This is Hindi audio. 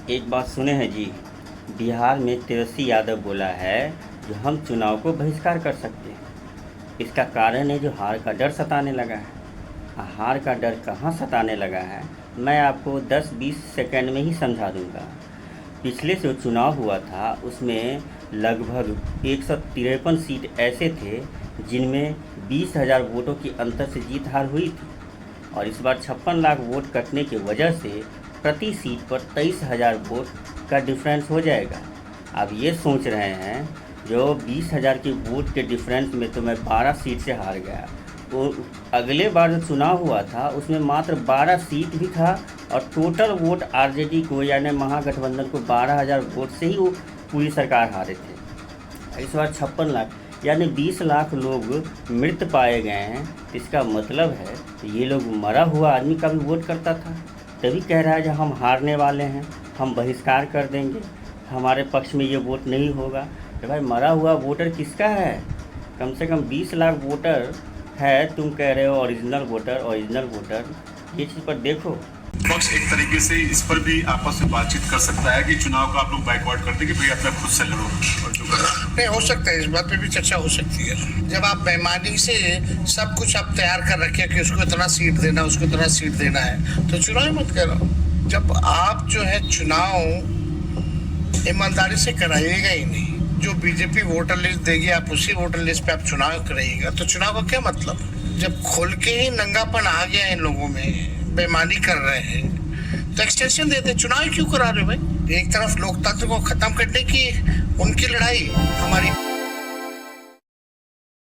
एक बात सुने हैं जी। बिहार में तेजस्वी यादव बोला है जो हम चुनाव को बहिष्कार कर सकते हैं। इसका कारण है जो हार का डर सताने लगा है। हार का डर कहाँ सताने लगा है, मैं आपको 10-20 सेकंड में ही समझा दूंगा। पिछले जो चुनाव हुआ था उसमें लगभग 153 सीट ऐसे थे जिनमें 20,000 वोटों की अंतर से जीत हार हुई थी, और इस बार 56 लाख वोट कटने की वजह से प्रति सीट पर 23,000 वोट का डिफरेंस हो जाएगा। अब ये सोच रहे हैं जो 20,000 की वोट के डिफरेंस में तो मैं 12 सीट से हार गया, तो अगले बार जो चुनाव हुआ था उसमें मात्र 12 सीट भी था और टोटल वोट आरजेडी को यानी महागठबंधन को 12,000 वोट से ही वो पूरी सरकार हारे थे। इस बार 56 लाख यानी 20 लाख लोग मृत पाए गए हैं। इसका मतलब है कि ये लोग मरा हुआ आदमी का भी वोट करता था, तभी कह रहा है कि हम हारने वाले हैं, हम बहिष्कार कर देंगे, हमारे पक्ष में ये वोट नहीं होगा। तो भाई मरा हुआ वोटर किसका है? कम से कम 20 लाख वोटर है, तुम कह रहे हो ओरिजिनल वोटर। ये चीज़ पर देखो। पक्ष एक तरीके से इस पर भी आपस में बातचीत कर सकता है कि चुनाव का आप लोग बाइकआउट कर दें कि भाई अपना खुद से लड़ो और जो करो। नहीं हो सकता है, इस बात पे भी चर्चा हो सकती है। जब आप बेईमानी से सब कुछ आप तैयार कर रखे कि उसको इतना सीट देना, उसको इतना सीट देना है, तो चुनाव मत करो। जब आप जो है चुनाव ईमानदारी से कराइएगा ही नहीं, जो बीजेपी वोटर लिस्ट देगी आप उसी वोटर लिस्ट पे आप चुनाव कराइएगा, तो चुनाव का क्या मतलब? जब खोल के ही नंगापन आ गया इन लोगों में, बेईमानी कर रहे हैं, तो एक्सटेंशन देते। चुनाव क्यों करा रहे हो भाई? एक तरफ लोकतंत्र को खत्म करने की उनकी लड़ाई, हमारी